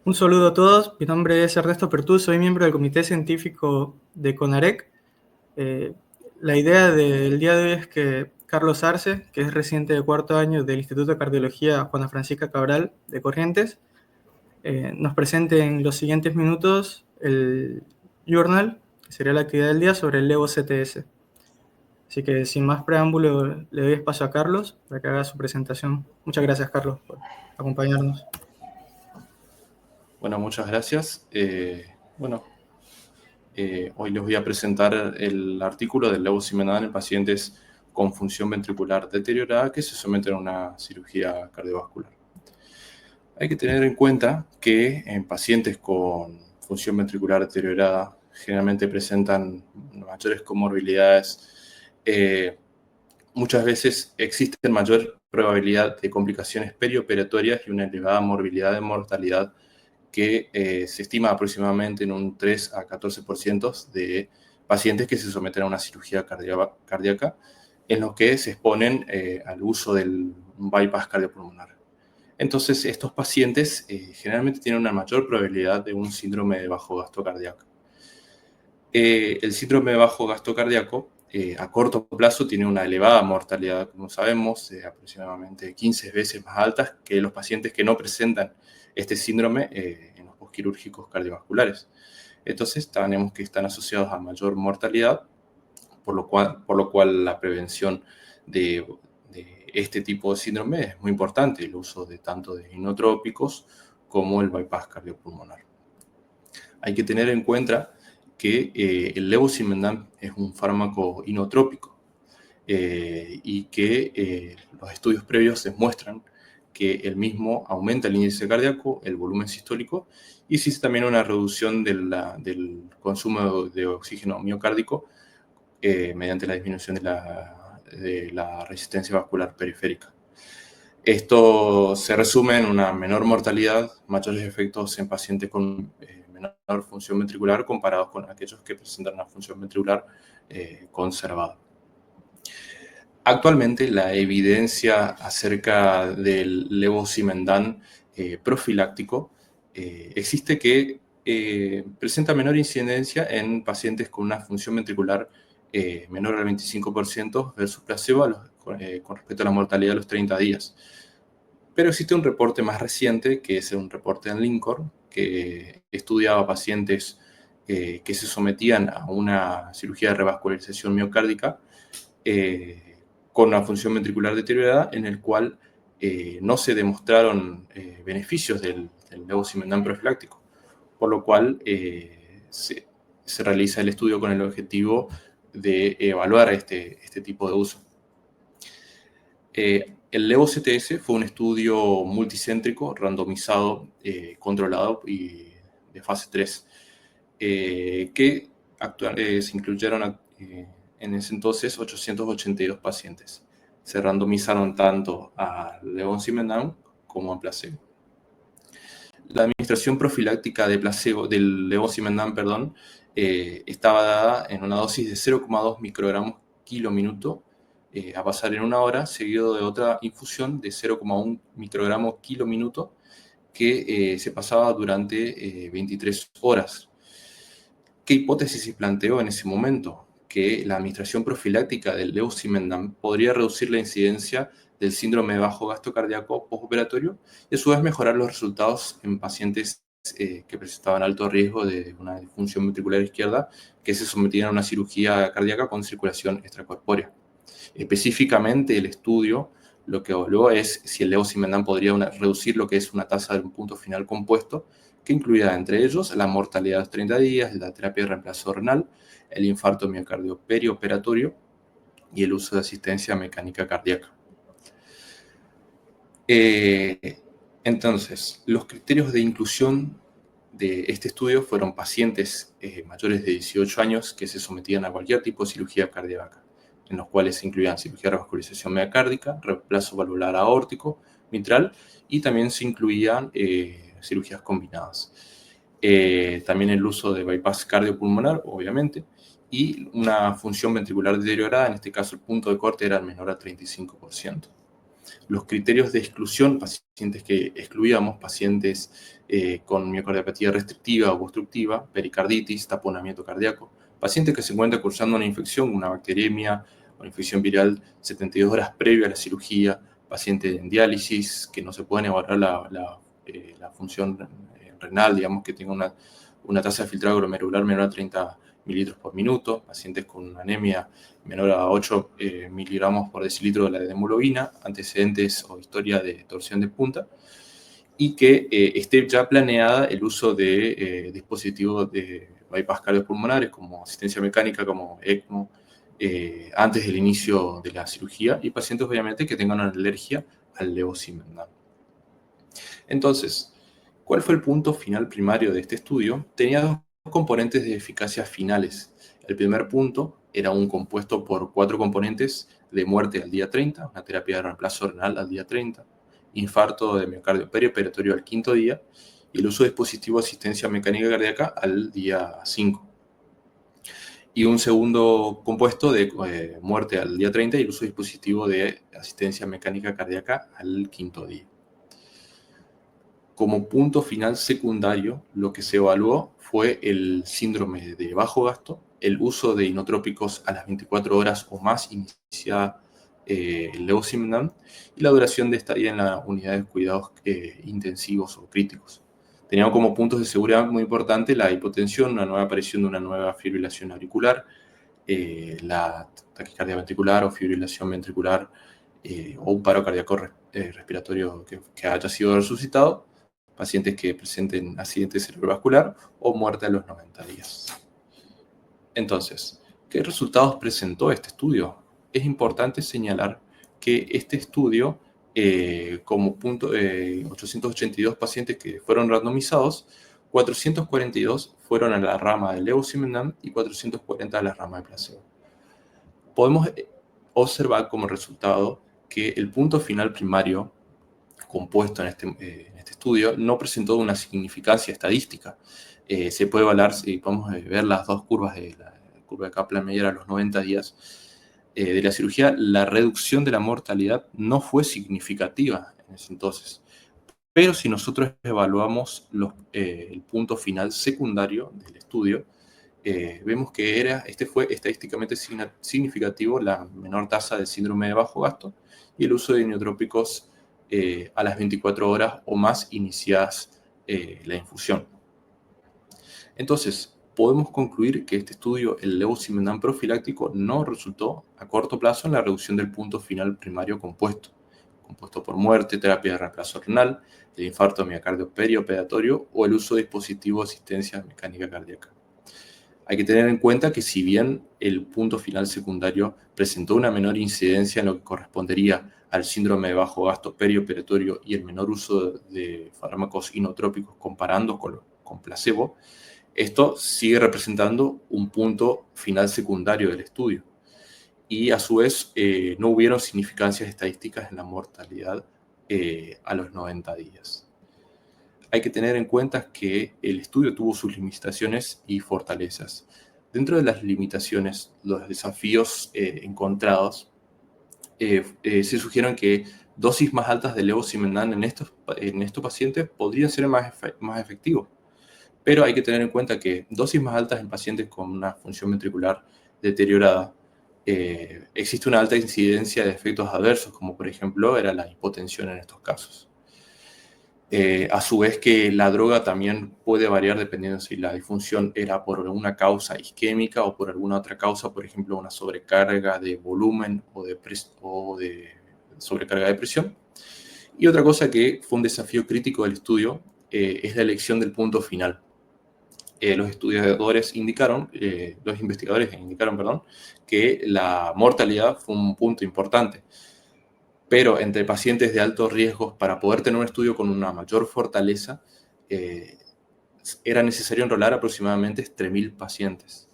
Un saludo a todos, mi nombre es Ernesto Pertú, soy miembro del Comité Científico de CONAREC. Eh, la idea del día de hoy es que Carlos Arce, que es residente de cuarto año del Instituto de Cardiología Juana Francisca Cabral de Corrientes, nos presente en los siguientes minutos el journal, que sería la actividad del día, sobre el Levo CTS. Así que sin más preámbulo, le doy espacio a Carlos para que haga su presentación. Muchas gracias, Carlos, por acompañarnos. Bueno, muchas gracias. Hoy les voy a presentar el artículo del levosimendan en pacientes con función ventricular deteriorada que se someten a una cirugía cardiovascular. Hay que tener en cuenta que en pacientes con función ventricular deteriorada generalmente presentan mayores comorbilidades. Muchas veces existe mayor probabilidad de complicaciones perioperatorias y una elevada morbilidad de mortalidad que se estima aproximadamente en un 3 a 14% de pacientes que se someten a una cirugía cardíaca en los que se exponen al uso del bypass cardiopulmonar. Entonces, estos pacientes generalmente tienen una mayor probabilidad de un síndrome de bajo gasto cardíaco. El síndrome de bajo gasto cardíaco a corto plazo tiene una elevada mortalidad, como sabemos, aproximadamente 15 veces más altas que los pacientes que no presentan este síndrome en los postquirúrgicos cardiovasculares. Entonces, tenemos que están asociados a mayor mortalidad, por lo cual la prevención de este tipo de síndrome es muy importante, el uso de tanto de inotrópicos como el bypass cardiopulmonar. Hay que tener en cuenta que el levosimendan es un fármaco inotrópico y que los estudios previos demuestran que el mismo aumenta el índice cardíaco, el volumen sistólico y existe también una reducción del consumo de oxígeno miocárdico mediante la disminución de la resistencia vascular periférica. Esto se resume en una menor mortalidad, mayores efectos en pacientes con menor función ventricular comparados con aquellos que presentan una función ventricular conservada. Actualmente, la evidencia acerca del levosimendan profiláctico existe que presenta menor incidencia en pacientes con una función ventricular menor al 25% versus placebo con respecto a la mortalidad de los 30 días. Pero existe un reporte más reciente, que es un reporte en Lincoln, que estudiaba pacientes que se sometían a una cirugía de revascularización miocárdica con una función ventricular deteriorada, en el cual no se demostraron beneficios del levosimendan profiláctico, por lo cual se realiza el estudio con el objetivo de evaluar este tipo de uso. El LEVO-CTS fue un estudio multicéntrico, randomizado, controlado y de fase 3, que se incluyeron en ese entonces 882 pacientes. Se randomizaron tanto a levosimendan como a placebo. La administración profiláctica de placebo, del levosimendan, estaba dada en una dosis de 0,2 microgramos kilo minuto a pasar en una hora, seguido de otra infusión de 0,1 microgramos kilo minuto que se pasaba durante 23 horas. ¿Qué hipótesis se planteó en ese momento? Que la administración profiláctica del levosimendan podría reducir la incidencia del síndrome de bajo gasto cardíaco postoperatorio y a su vez mejorar los resultados en pacientes que presentaban alto riesgo de una disfunción ventricular izquierda que se sometían a una cirugía cardíaca con circulación extracorpórea. Específicamente, el estudio lo que evaluó es si el levosimendan podría reducir lo que es una tasa de un punto final compuesto, que incluía entre ellos la mortalidad de los 30 días, la terapia de reemplazo renal, el infarto miocardio perioperatorio y el uso de asistencia mecánica cardíaca. Entonces, los criterios de inclusión de este estudio fueron pacientes mayores de 18 años que se sometían a cualquier tipo de cirugía cardíaca, en los cuales se incluían cirugía de revascularización miocárdica, reemplazo valvular aórtico, mitral, y también se incluían cirugías combinadas. También el uso de bypass cardiopulmonar, obviamente, y una función ventricular deteriorada, en este caso el punto de corte era menor a 35%. Los criterios de exclusión, pacientes que excluíamos, pacientes con miocardiopatía restrictiva o obstructiva, pericarditis, taponamiento cardíaco, paciente que se encuentra cursando una infección, una bacteriemia o una infección viral 72 horas previo a la cirugía, paciente en diálisis, que no se puede evaluar la función renal, digamos que tenga una tasa de filtrado glomerular menor a 30 mililitros por minuto, pacientes con anemia menor a 8 miligramos por decilitro de la hemoglobina, antecedentes o historia de torsión de punta, y que esté ya planeada el uso de dispositivos de bypass cardiopulmonares como asistencia mecánica, como ECMO, antes del inicio de la cirugía, y pacientes obviamente que tengan una alergia al levosimendan. Entonces, ¿cuál fue el punto final primario de este estudio? Tenía dos componentes de eficacia finales. El primer punto era un compuesto por 4 componentes de muerte al día 30, una terapia de reemplazo renal al día 30, infarto de miocardio perioperitorio al 5.º día y el uso de dispositivo de asistencia mecánica cardíaca al día 5. Y un segundo compuesto de muerte al día 30 y el uso de dispositivo de asistencia mecánica cardíaca al 5.º día. Como punto final secundario, lo que se evaluó fue el síndrome de bajo gasto, el uso de inotrópicos a las 24 horas o más iniciada el levosimendan y la duración de estadía en la unidad de cuidados intensivos o críticos. Teníamos como puntos de seguridad muy importantes la hipotensión, una nueva aparición de una nueva fibrilación auricular, la taquicardia ventricular o fibrilación ventricular o un paro cardíaco respiratorio que haya sido resucitado, pacientes que presenten accidente cerebrovascular o muerte a los 90 días. Entonces, ¿qué resultados presentó este estudio? Es importante señalar que este estudio, como punto, 882 pacientes que fueron randomizados, 442 fueron a la rama de levosimendan y 440 a la rama de placebo. Podemos observar como resultado que el punto final primario compuesto en este estudio no presentó una significancia estadística. Se puede evaluar, si podemos ver las dos curvas de la curva de Kaplan-Meier a los 90 días de la cirugía, la reducción de la mortalidad no fue significativa en ese entonces. Pero si nosotros evaluamos el punto final secundario del estudio, vemos que este fue estadísticamente significativo la menor tasa de síndrome de bajo gasto y el uso de iniotrópicos a las 24 horas o más iniciadas la infusión. Entonces, podemos concluir que este estudio, el levosimendan profiláctico, no resultó a corto plazo en la reducción del punto final primario compuesto por muerte, terapia de reemplazo renal, el infarto miocardio perioperitorio o el uso de dispositivos de asistencia mecánica cardíaca. Hay que tener en cuenta que si bien el punto final secundario presentó una menor incidencia en lo que correspondería al síndrome de bajo gasto perioperitorio y el menor uso de fármacos inotrópicos comparando con placebo, esto sigue representando un punto final secundario del estudio. Y a su vez no hubieron significancias estadísticas en la mortalidad a los 90 días. Hay que tener en cuenta que el estudio tuvo sus limitaciones y fortalezas. Dentro de las limitaciones, los desafíos encontrados, se sugieren que dosis más altas de levosimendan en estos pacientes podrían ser más efectivos. Pero hay que tener en cuenta que dosis más altas en pacientes con una función ventricular deteriorada, existe una alta incidencia de efectos adversos, como por ejemplo era la hipotensión en estos casos. A su vez que la droga también puede variar dependiendo si la disfunción era por alguna causa isquémica o por alguna otra causa, por ejemplo, una sobrecarga de volumen o de sobrecarga de presión. Y otra cosa que fue un desafío crítico del estudio es la elección del punto final. Los investigadores indicaron, que la mortalidad fue un punto importante. Pero entre pacientes de alto riesgo, para poder tener un estudio con una mayor fortaleza, era necesario enrolar aproximadamente 3.000 pacientes.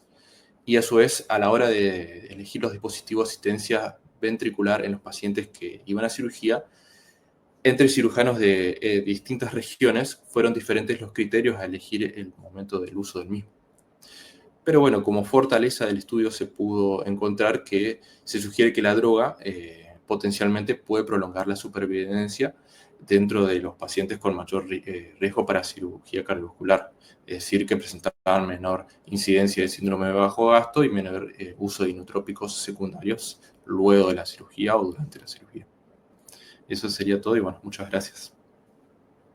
Y a su vez, a la hora de elegir los dispositivos de asistencia ventricular en los pacientes que iban a cirugía, entre cirujanos de distintas regiones fueron diferentes los criterios a elegir el momento del uso del mismo. Pero bueno, como fortaleza del estudio se pudo encontrar que se sugiere que la droga potencialmente puede prolongar la supervivencia dentro de los pacientes con mayor riesgo para cirugía cardiovascular, es decir, que presentaban menor incidencia de síndrome de bajo gasto y menor uso de inotrópicos secundarios luego de la cirugía o durante la cirugía. Eso sería todo y bueno, muchas gracias.